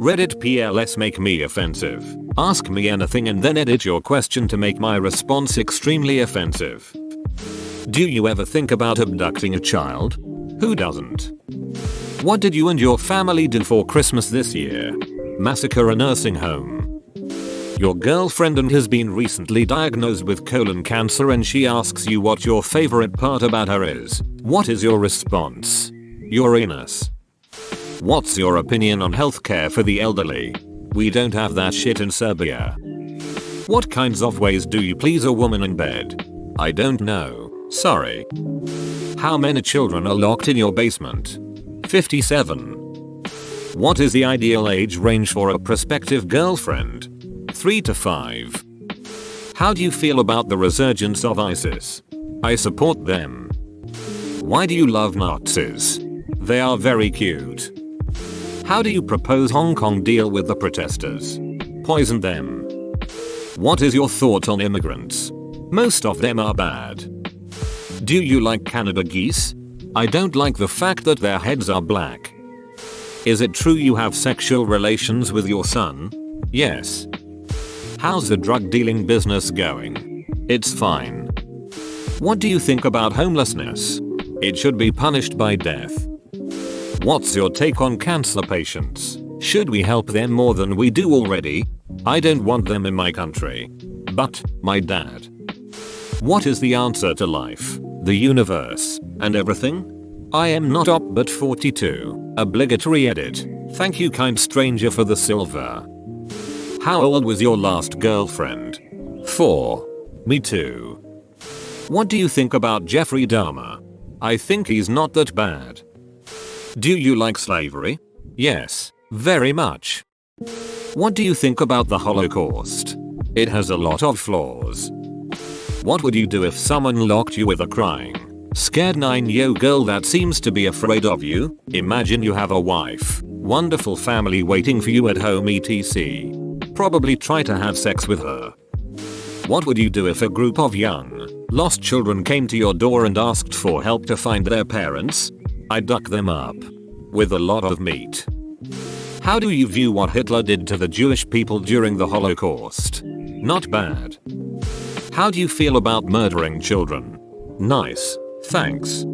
Reddit PLS make me offensive. Ask me anything and then edit your question to make my response extremely offensive. Do you ever think about abducting a child? Who doesn't? What did you and your family do for Christmas this year? Massacre a nursing home. Your girlfriend has been recently diagnosed with colon cancer and she asks you what your favorite part about her is. What is your response? Uranus. What's your opinion on healthcare for the elderly? We don't have that shit in Serbia. What kinds of ways do you please a woman in bed? I don't know, sorry. How many children are locked in your basement? 57. What is the ideal age range for a prospective girlfriend? 3 to 5. How do you feel about the resurgence of ISIS? I support them. Why do you love Nazis? They are very cute. How do you propose Hong Kong deal with the protesters? Poison them. What is your thought on immigrants? Most of them are bad. Do you like Canada geese? I don't like the fact that their heads are black. Is it true you have sexual relations with your son? Yes. How's the drug dealing business going? It's fine. What do you think about homelessness? It should be punished by death. What's your take on cancer patients? Should we help them more than we do already? I don't want them in my country. But, my dad. What is the answer to life, the universe, and everything? I am not op but 42. Obligatory edit. Thank you kind stranger for the silver. How old was your last girlfriend? 4. Me too. What do you think about Jeffrey Dahmer? I think he's not that bad. Do you like slavery? Yes, very much. What do you think about the Holocaust? It has a lot of flaws. What would you do if someone locked you with a crying, scared 9-year-old girl that seems to be afraid of you? Imagine you have a wife, wonderful family waiting for you at home etc. Probably try to have sex with her. What would you do if a group of young, lost children came to your door and asked for help to find their parents? I'd duck them up. With a lot of meat. How do you view what Hitler did to the Jewish people during the Holocaust? Not bad. How do you feel about murdering children? Nice, thanks.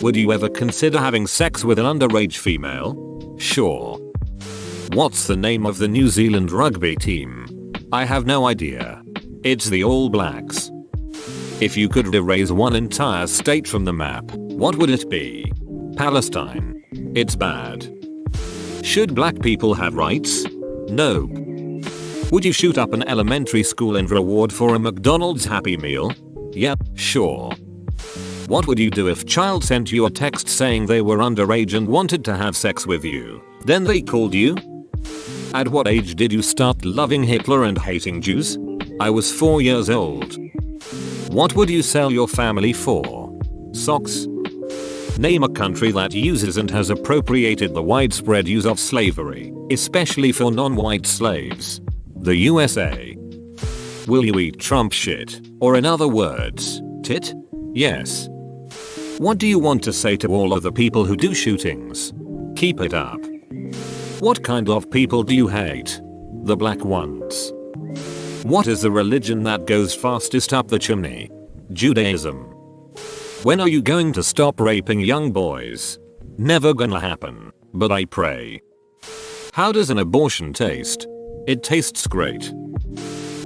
Would you ever consider having sex with an underage female? Sure. What's the name of the New Zealand rugby team? I have no idea. It's the All Blacks. If you could erase one entire state from the map, what would it be? Palestine. It's bad. Should black people have rights? Nope. Would you shoot up an elementary school in reward for a McDonald's Happy Meal? Yep, sure. What would you do if child sent you a text saying they were underage and wanted to have sex with you? Then they called you? At what age did you start loving Hitler and hating Jews? I was 4 years old. What would you sell your family for? Socks? Name a country that uses and has appropriated the widespread use of slavery, especially for non-white slaves. The USA. Will you eat Trump shit? Or in other words, tit? Yes. What do you want to say to all of the people who do shootings? Keep it up. What kind of people do you hate? The black ones. What is the religion that goes fastest up the chimney? Judaism. When are you going to stop raping young boys? Never gonna happen, but I pray. How does an abortion taste? It tastes great.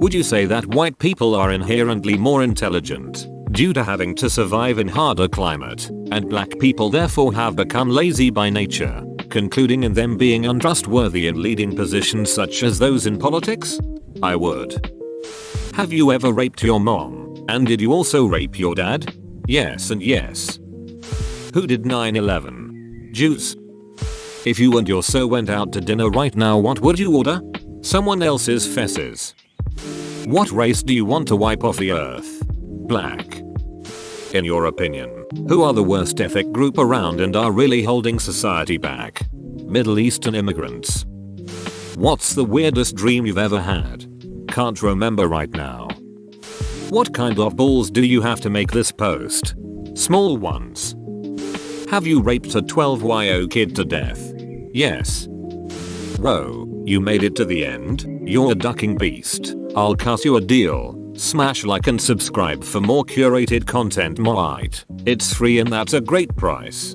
Would you say that white people are inherently more intelligent due to having to survive in harder climate, and black people therefore have become lazy by nature, concluding in them being untrustworthy in leading positions such as those in politics? I would. Have you ever raped your mom? And did you also rape your dad? Yes and yes. Who did 9/11? Jews. If you and your so went out to dinner right now, what would you order? Someone else's fesses. What race do you want to wipe off the earth? Black. In your opinion, who are the worst ethnic group around and are really holding society back? Middle Eastern immigrants. What's the weirdest dream you've ever had? Can't remember right now. What kind of balls do you have to make this post? Small ones. Have you raped a 12-year-old kid to death? Yes. bro, you made it to the end, you're a ducking beast. I'll cut you a deal. Smash like and subscribe for more curated content. It's free and that's a great price.